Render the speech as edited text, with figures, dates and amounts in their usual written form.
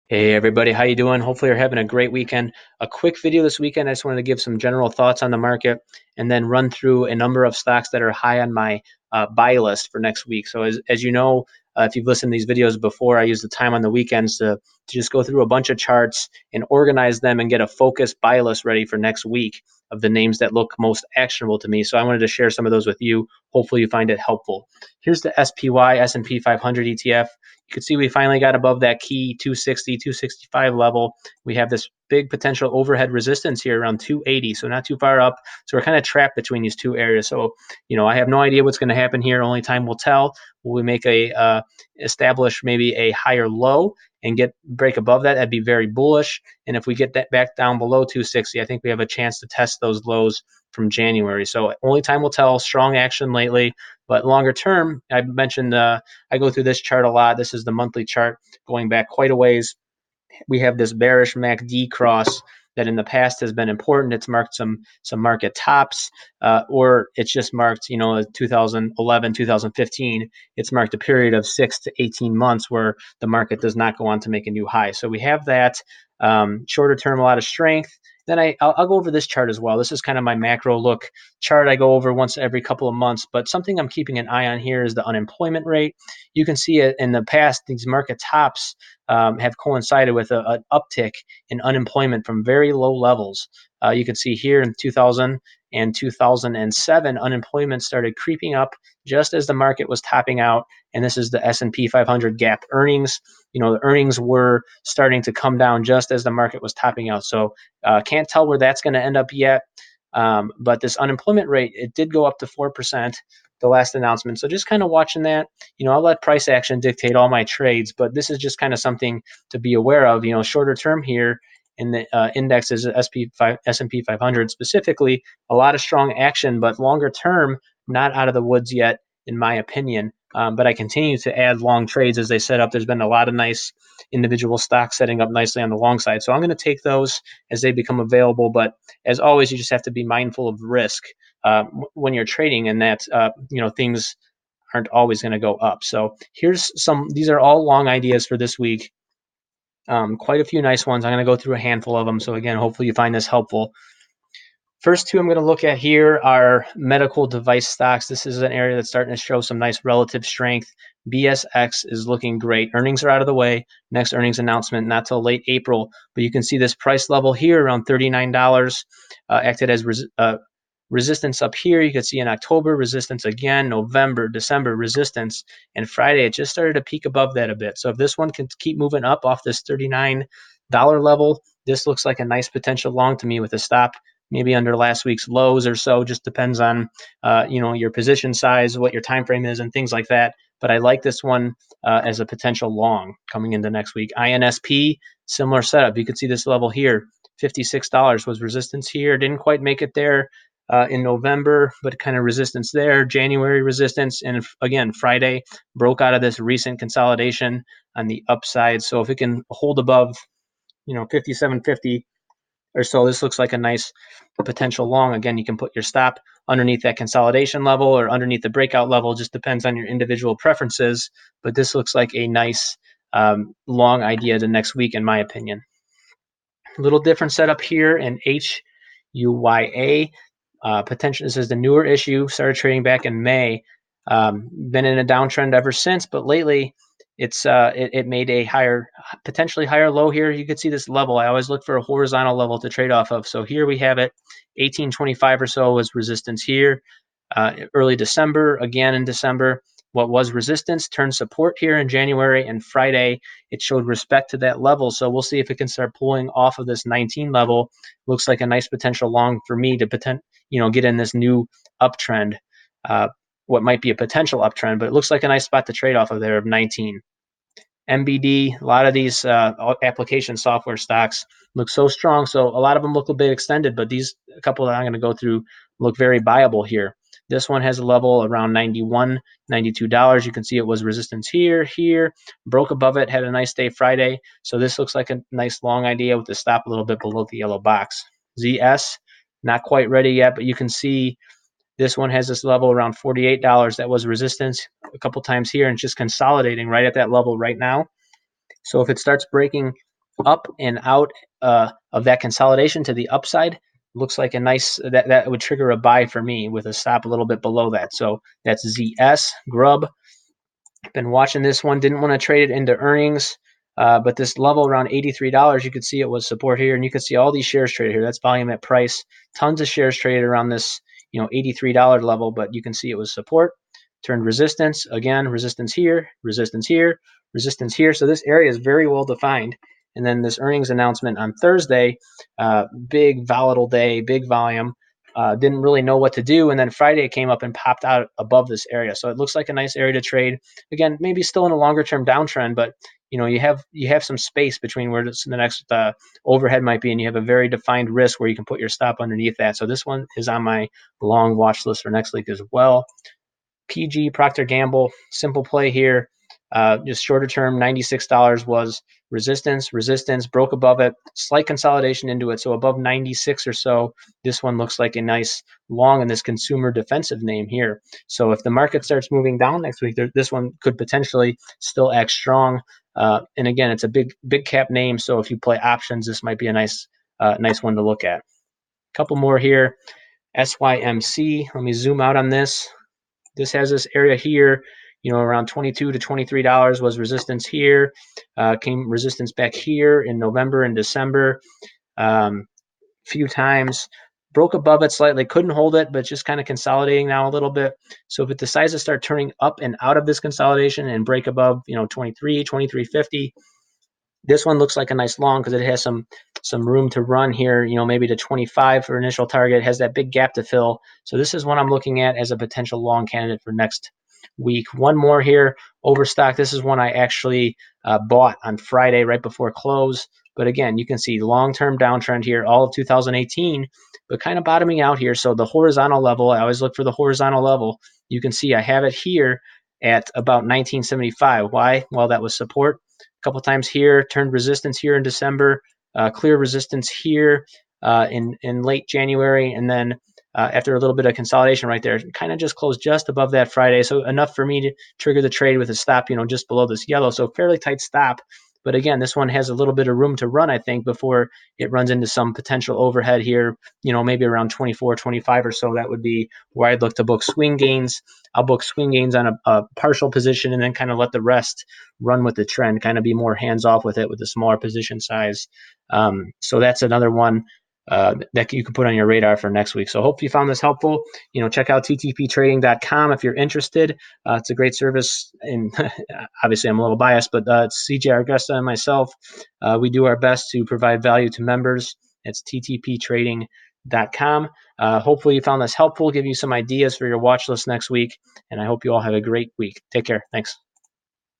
Hey everybody, how you doing? Hopefully you're having a great weekend. A quick video this weekend. I just wanted to give some general thoughts on the market and then run through a number of stocks that are high on my buy list for next week. So as you know, if you've listened to these videos before, I use the time on the weekends to just go through a bunch of charts and organize them and get a focused buy list ready for next week of the names that look most actionable to me. So I wanted to share some of those with you. Hopefully you find it helpful. Here's the SPY S&P 500 ETF. You can see we finally got above that key 260, 265 level. We have this big potential overhead resistance here around 280, so not too far up. So we're kind of trapped between these two areas. So, I have no idea what's going to happen here. Only time will tell. Will we make establish maybe a higher low and break above that? That'd be very bullish. And if we get that back down below 260, I think we have a chance to test those lows from January. So only time will tell. Strong action lately, but longer term, I mentioned I go through this chart a lot. This is the monthly chart going back quite a ways. We have this bearish MACD cross that in the past has been important. It's marked some market tops, or it's just marked, 2011, 2015. It's marked a period of 6 to 18 months where the market does not go on to make a new high. So we have that shorter term, a lot of strength. Then I'll go over this chart as well. This is kind of my macro look chart I go over once every couple of months. But something I'm keeping an eye on here is the unemployment rate. You can see it in the past, these market tops have coincided with an uptick in unemployment from very low levels. You can see here in 2000 and 2007, unemployment started creeping up just as the market was topping out. And this is the S&P 500 gap earnings. The earnings were starting to come down just as the market was topping out. So can't tell where that's going to end up yet. But this unemployment rate, it did go up to 4%, the last announcement. So just kind of watching that. I'll let price action dictate all my trades, but this is just kind of something to be aware of. Shorter term here in the indexes, S&P 500 specifically, a lot of strong action, but longer term, not out of the woods yet, in my opinion. But I continue to add long trades as they set up. There's been a lot of nice individual stocks setting up nicely on the long side. So I'm going to take those as they become available. But as always, you just have to be mindful of risk when you're trading, and that things aren't always going to go up. So these are all long ideas for this week. Quite a few nice ones. I'm going to go through a handful of them. So again, hopefully you find this helpful. First two I'm going to look at here are medical device stocks. This is an area that's starting to show some nice relative strength. BSX is looking great. Earnings are out of the way. Next earnings announcement, not till late April. But you can see this price level here around $39 acted as resistance up here. You can see in October, resistance again, November, December, resistance. And Friday, it just started to peak above that a bit. So if this one can keep moving up off this $39 level, this looks like a nice potential long to me with a stop maybe under last week's lows or so. Just depends on your position size, what your time frame is, and things like that. But I like this one as a potential long coming into next week. INSP, similar setup. You can see this level here, $56 was resistance here. Didn't quite make it there in November, but kind of resistance there. January resistance, and again, Friday broke out of this recent consolidation on the upside. So if it can hold above, 57.50 or so, this looks like a nice potential long. Again, you can put your stop underneath that consolidation level or underneath the breakout level. Just depends on your individual preferences, but this looks like a nice long idea to next week, in my opinion. A little different setup here in HUYA. Potential. This is the newer issue. Started trading back in May. Been in a downtrend ever since, but lately it made a potentially higher low here. You could see this level. I always look for a horizontal level to trade off of. So here we have it. 1825 or so was resistance here. Early December, again in December. What was resistance turned support here in January, and Friday it showed respect to that level. So we'll see if it can start pulling off of this 19 level. Looks like a nice potential long for me to get in this new uptrend. What might be a potential uptrend, but it looks like a nice spot to trade off of there of 19. MBD, a lot of these application software stocks look so strong. So a lot of them look a bit extended, but a couple that I'm going to go through look very viable here. This one has a level around $91, $92. You can see it was resistance here, broke above it, had a nice day Friday. So this looks like a nice long idea with the stop a little bit below the yellow box. ZS, not quite ready yet, but you can see this one has this level around $48. That was resistance a couple times here and just consolidating right at that level right now. So if it starts breaking up and out of that consolidation to the upside. Looks like a nice, that would trigger a buy for me with a stop a little bit below that. So that's ZS, GRUB. Been watching this one, didn't want to trade it into earnings, but this level around $83, you could see it was support here, and you could see all these shares traded here. That's volume at price. Tons of shares traded around this, $83 level, but you can see it was support, turned resistance, again, resistance here, resistance here, resistance here. So this area is very well defined. And then this earnings announcement on Thursday, big volatile day, big volume. Didn't really know what to do, and then Friday it came up and popped out above this area. So it looks like a nice area to trade. Again, maybe still in a longer term downtrend, but you have some space between where the next overhead might be, and you have a very defined risk where you can put your stop underneath that. So this one is on my long watch list for next week as well. PG, Procter Gamble, simple play here. Just shorter term, $96 was resistance, broke above it, slight consolidation into it. So above 96 or so, this one looks like a nice long in this consumer defensive name here. So if the market starts moving down next week, this one could potentially still act strong. And again, it's a big cap name. So if you play options, this might be a nice one to look at. A couple more here. SYMC. Let me zoom out on this. This has this area here, around $22 to $23 was resistance here. Came resistance back here in November and December. Few times. Broke above it slightly, couldn't hold it, but just kind of consolidating now a little bit. So if it decides to start turning up and out of this consolidation and break above, 23, 23.50, this one looks like a nice long because it has some room to run here, maybe to 25 for initial target. It has that big gap to fill. So this is one I'm looking at as a potential long candidate for next week. One more here, Overstock. This is one I actually bought on Friday right before close. But again, you can see long-term downtrend here, all of 2018, but kind of bottoming out here. So the horizontal level, I always look for the horizontal level. You can see I have it here at about 1975. Why? Well, that was support. A couple times here, turned resistance here in December, clear resistance here in late January, and then after a little bit of consolidation right there, kind of just closed just above that Friday. So enough for me to trigger the trade with a stop, just below this yellow. So fairly tight stop. But again, this one has a little bit of room to run, I think, before it runs into some potential overhead here, maybe around 24, 25 or so. That would be where I'd look to book swing gains. I'll book swing gains on a partial position and then kind of let the rest run with the trend, kind of be more hands-off with it with a smaller position size. So that's another one that you can put on your radar for next week. So hope you found this helpful. Check out ttptrading.com if you're interested. It's a great service, and obviously I'm a little biased, but it's CJ Argesta and myself. We do our best to provide value to members. It's ttptrading.com. Hopefully you found this helpful, give you some ideas for your watch list next week, and I hope you all have a great week. Take care. Thanks.